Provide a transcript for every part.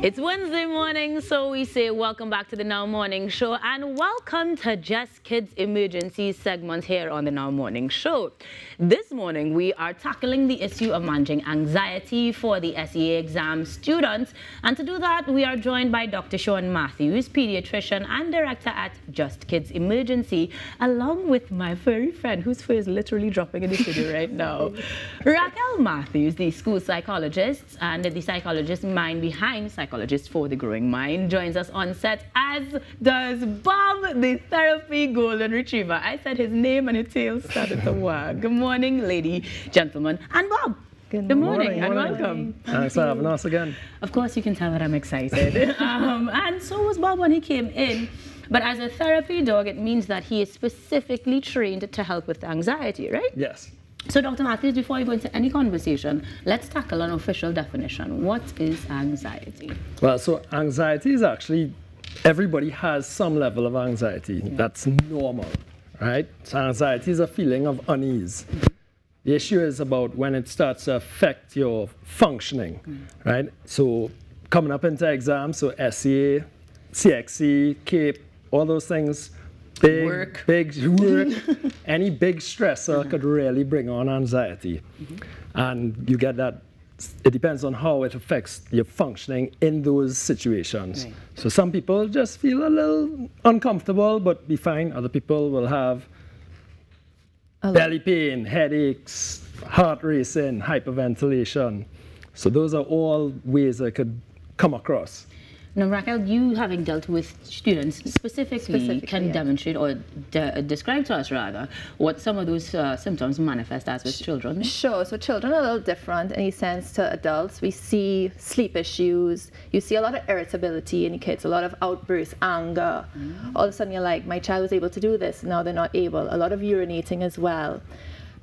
It's Wednesday morning, so we say welcome back to the Now Morning Show and welcome to Just Kids Emergency segment here on the Now Morning Show. This morning, we are tackling the issue of managing anxiety for the S.E.A. exam students. And to do that, we are joined by Dr. Sean Matthews, Pediatrician and Director at Just Kids Emergency, along with my furry friend, whose fur is literally dropping in the studio right now, Raquel Matthews, the school psychologist and the psychologist mind behind Psychologist for the Growing Mind, joins us on set, as does Bob, the therapy golden retriever. I said his name and his tail started to wag. Good morning, lady, gentlemen, and Bob. Good morning and welcome. Thanks for having us again. Of course, you can tell that I'm excited. And so was Bob when he came in. But as a therapy dog, it means that he is specifically trained to help with anxiety, right? Yes. So, Dr. Matthews, before we go into any conversation, let's tackle an official definition. What is anxiety? Well, so anxiety is actually, everybody has some level of anxiety. Yeah. That's normal, right? So anxiety is a feeling of unease. The issue is about when it starts to affect your functioning, right? So coming up into exams, so S.E.A, CXC, CAPE, all those things, big work, any big stressor could really bring on anxiety. And you get that, it depends on how it affects your functioning in those situations. Right. So some people just feel a little uncomfortable, but be fine. Other people will have belly pain, headaches, heart racing, hyperventilation. So those are all ways I could come across. Now, Raquel, you having dealt with students specifically can demonstrate or describe to us, rather, what some of those symptoms manifest as with children. Sure. So children are a little different in a sense to adults. We see sleep issues. You see a lot of irritability in the kids, a lot of outbursts, anger. All of a sudden, you're like, my child was able to do this. Now they're not able. A lot of urinating as well.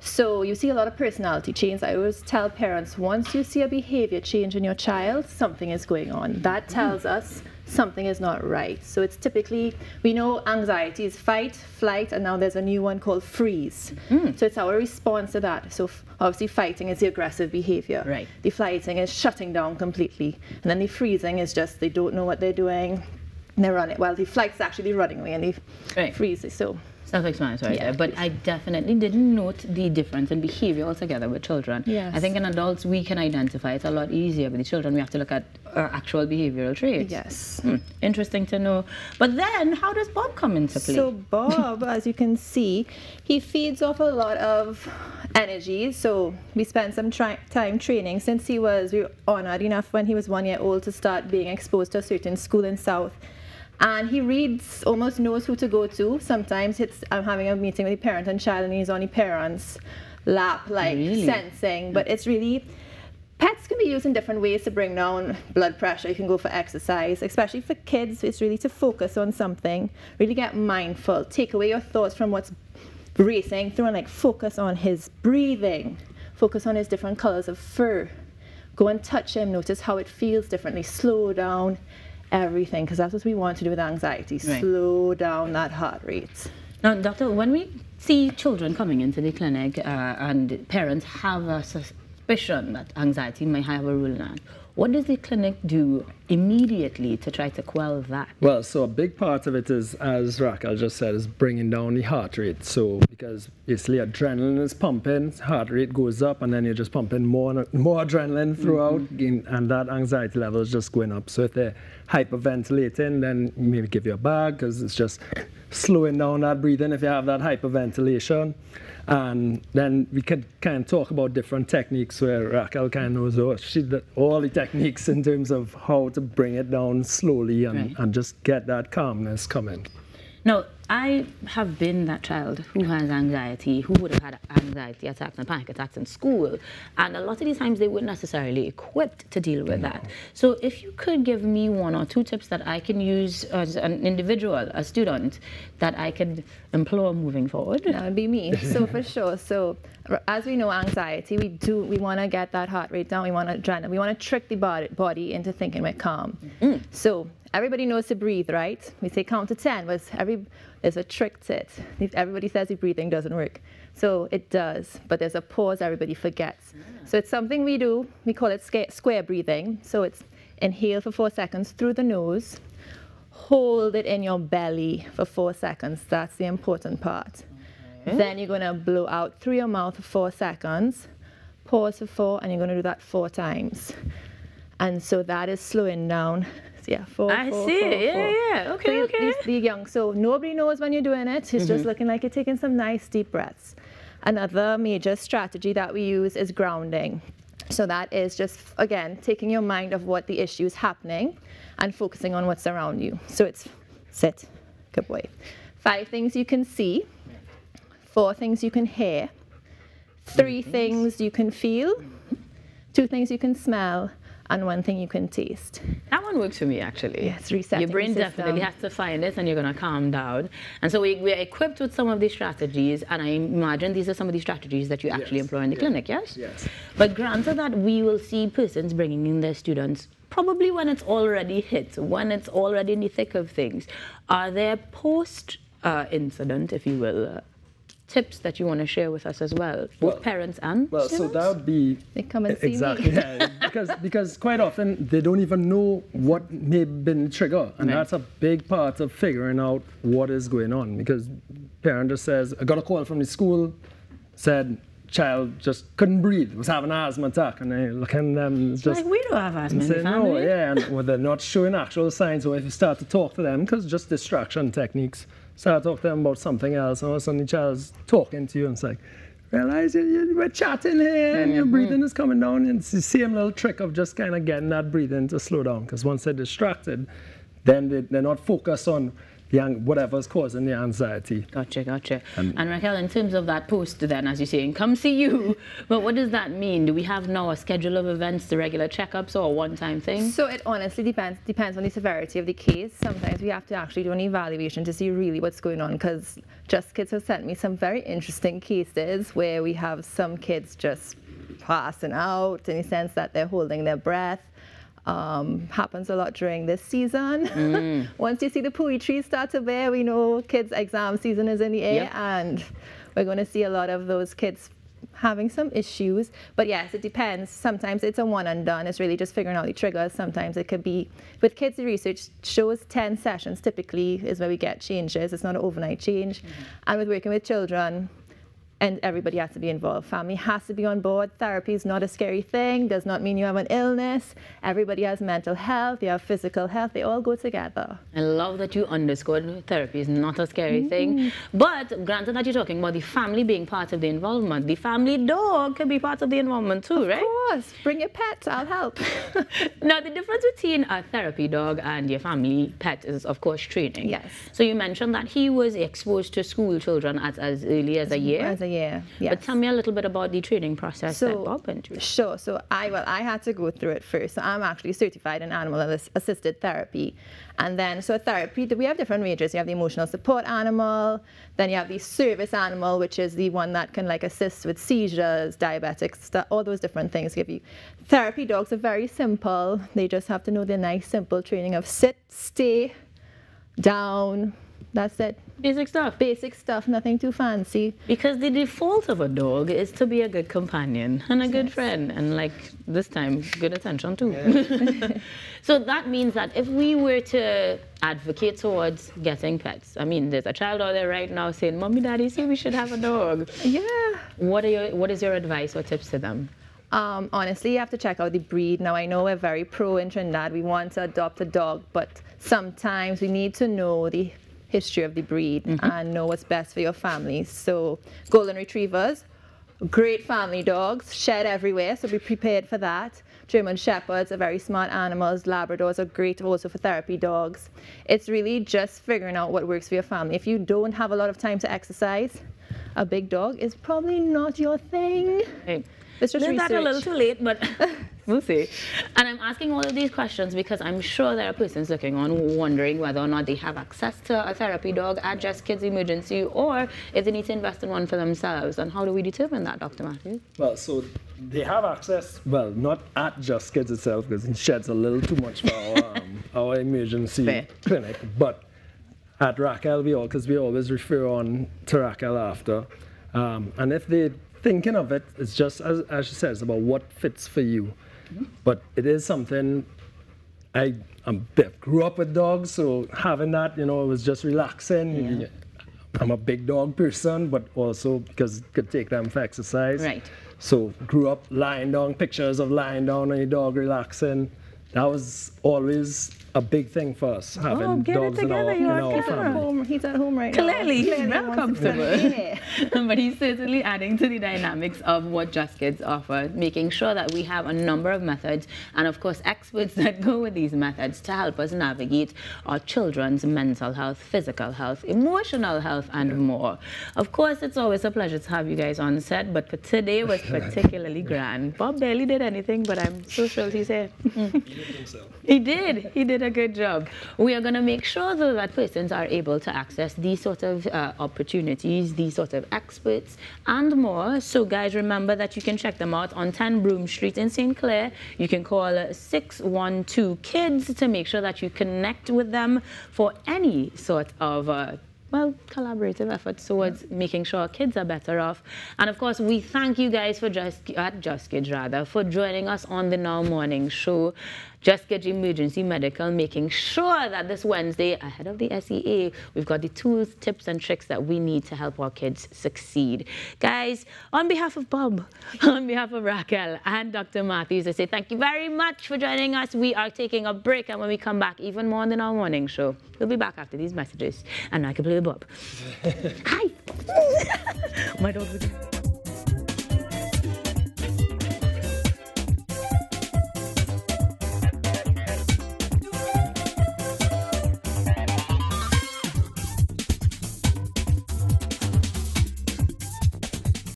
So you see a lot of personality change. I always tell parents, once you see a behavior change in your child, something is going on. That tells us something is not right. So it's typically, we know anxiety is fight, flight, and now there's a new one called freeze. So it's our response to that. So obviously fighting is the aggressive behavior. Right. The flighting is shutting down completely. And then the freezing is just they don't know what they're doing. And they're running. Well, the flight's actually running away, and the freeze is so. Self-explanatory there, but I definitely didn't note the difference in behavior altogether with children. Yes. I think in adults we can identify it a lot easier. With the children we have to look at our actual behavioral traits. Yes. Interesting to know. But then how does Bob come into play? So Bob, as you can see, he feeds off a lot of energy. So we spent some time training since we were honored enough when he was 1 year old to start being exposed to a certain school in South. And he reads, almost knows who to go to. Sometimes I'm having a meeting with the parent and child and he's on the parent's lap, like sensing. But it's really, pets can be used in different ways to bring down blood pressure. You can go for exercise, especially for kids. It's really to focus on something, really get mindful, take away your thoughts from what's racing through and like focus on his breathing, focus on his different colors of fur. Go and touch him, notice how it feels differently, slow down. Everything, because that's what we want to do with anxiety, slow down that heart rate. Now, doctor, when we see children coming into the clinic and parents have a suspicion that anxiety may have a role in that, what does the clinic do immediately to try to quell that? Well, so a big part of it is, as Raquel just said, is bringing down the heart rate. So because basically adrenaline is pumping, heart rate goes up, and then you're just pumping more adrenaline throughout, and that anxiety level is just going up. So if they're hyperventilating, then maybe give you a bag, because it's just slowing down that breathing if you have that hyperventilation. And then we can kind of talk about different techniques where Raquel kind of knows all the techniques in terms of how to bring it down slowly and just get that calmness coming. Now, I have been that child who has anxiety, who would have had anxiety attacks and panic attacks in school. And a lot of these times they weren't necessarily equipped to deal with that. So if you could give me 1 or 2 tips that I can use as an individual, a student, that I could employ moving forward. That would be me. So for sure. So as we know, anxiety, we want to get that heart rate down. We want adrenaline. We want to trick the body into thinking we're calm. So everybody knows to breathe, right? We say count to 10, but there's a trick to it. Everybody says the breathing doesn't work. So it does, but there's a pause everybody forgets. So it's something we do. We call it square breathing. So it's Inhale for 4 seconds through the nose. Hold it in your belly for 4 seconds. That's the important part. Okay. Then you're going to blow out through your mouth for 4 seconds. Pause for 4, and you're going to do that 4 times. And so that is slowing down. So yeah, 4, I 4, see. 4, 4. Yeah. Okay, okay. The young, so nobody knows when you're doing it. It's just looking like you're taking some nice deep breaths. Another major strategy that we use is grounding. So that is just, again, taking your mind of what the issue is happening and focusing on what's around you. So it's sit, good boy. 5 things you can see, 4 things you can hear, 3 things you can feel, 2 things you can smell, and 1 thing you can taste. That one works for me, actually. Yes, resetting your brain the system. definitely has to find it, and you're going to calm down. And so we're equipped with some of these strategies, and I imagine these are some of the strategies that you actually employ in the clinic, yes? Yes. But granted that we will see persons bringing in their students probably when it's already hit, when it's already in the thick of things. Are there post-incident, if you will, tips that you want to share with us as well, both parents and students? So that would be They come and see exactly, me. yeah, because quite often they don't even know what may have been the trigger, and that's a big part of figuring out what is going on. Because parent just says, I got a call from the school, said child just couldn't breathe, was having an asthma attack, and I look at them just like, we don't have asthma in the say, family. no, yeah, and well, they're not showing actual signs. So if you start to talk to them, because just distraction techniques, start to talk to them about something else, and all of a sudden the child's talking to you, and it's like, realize we're chatting here, and your breathing is coming down, and it's the same little trick of just kind of getting that breathing to slow down, because once they're distracted, then they're not focused on whatever's causing the anxiety. Gotcha. And Raquel, in terms of that post then, as you're saying, come see you, but what does that mean? Do we have now a schedule of events, the regular checkups, or a one-time thing? So it honestly depends on the severity of the case. Sometimes we have to actually do an evaluation to see really what's going on, because Just Kidz have sent me some very interesting cases where we have some kids just passing out in the sense that they're holding their breath. Happens a lot during this season. Once you see the poetry start to bear, we know kids' exam season is in the air, and we're going to see a lot of those kids having some issues. But yes, it depends. Sometimes it's a one and done. It's really just figuring out the triggers. Sometimes it could be, with kids, the research shows 10 sessions typically is where we get changes. It's not an overnight change. And with working with children, and everybody has to be involved. Family has to be on board. Therapy is not a scary thing. Does not mean you have an illness. Everybody has mental health. You have physical health. They all go together. I love that you underscored therapy is not a scary thing. But granted that you're talking about the family being part of the involvement, the family dog can be part of the involvement too, right? Of course. Bring your pet. I'll help. Now, the difference between a therapy dog and your family pet is, of course, training. Yes. So you mentioned that he was exposed to school children at as early as a year. As a year, yes. But tell me a little bit about the training process that Bob went through. Sure. So I had to go through it first. So I'm actually certified in animal assisted therapy. And then, so therapy, we have different majors. You have the emotional support animal, then you have the service animal, which is the one that can like assist with seizures, diabetics, all those different things give you. Therapy dogs are very simple. They just have to know the nice, simple training of sit, stay, down. That's it. Basic stuff. Basic stuff, nothing too fancy. Because the default of a dog is to be a good companion and a good friend, and like this time, good attention too. Yeah. So that means that if we were to advocate towards getting pets, I mean, there's a child out there right now saying, Mommy, Daddy, say we should have a dog. Yeah. What is your advice or tips to them? Honestly, you have to check out the breed. Now, I know we're very pro in Trinidad. We want to adopt a dog, but sometimes we need to know the history of the breed and know what's best for your family. So golden retrievers, great family dogs, shed everywhere, so be prepared for that. German shepherds are very smart animals. Labradors are great also for therapy dogs. It's really just figuring out what works for your family. If you don't have a lot of time to exercise, a big dog is probably not your thing. Hey. It's just research. That a little too late, but we'll see. And I'm asking all of these questions because I'm sure there are persons looking on wondering whether or not they have access to a therapy dog at Just Kidz Emergency, or if they need to invest in one for themselves. And how do we determine that, Dr. Matthews? Well, so they have access, well, not at Just Kidz itself, because it sheds a little too much for our emergency clinic, but at Raquel, because we always refer on to Raquel after. And if they thinking of it, it's just, as she says, about what fits for you. But it is something I grew up with dogs, so having that, you know, it was just relaxing. Yeah. I'm a big dog person, but also because could take them for exercise. Right. So grew up lying down, pictures of lying down on your dog relaxing. That was always a big thing for us, having dogs in our family. He's at home right now. Clearly, he's well comfortable. But he's certainly adding to the dynamics of what Just Kidz offer, making sure that we have a number of methods and, of course, experts that go with these methods to help us navigate our children's mental health, physical health, emotional health, and more. Of course, it's always a pleasure to have you guys on set, but for today was particularly grand. Bob barely did anything, but I'm so thrilled he's here. He did. He did a good job. We are going to make sure, though, that persons are able to access these sort of opportunities, these sort of experts, and more. So, guys, remember that you can check them out on 10 Broome Street in St. Clair. You can call 612-KIDS to make sure that you connect with them for any sort of collaborative efforts towards making sure kids are better off. And of course, we thank you guys for Just Kidz for joining us on the Now Morning Show. Just Kidz Emergency Medical, making sure that this Wednesday, ahead of the S.E.A., we've got the tools, tips, and tricks that we need to help our kids succeed. Guys, on behalf of Bob, on behalf of Raquel and Dr. Matthews, I say thank you very much for joining us. We are taking a break, and when we come back, even more on the Now Morning Show. We'll be back after these messages. And I can play with Bob. Hi. My dog.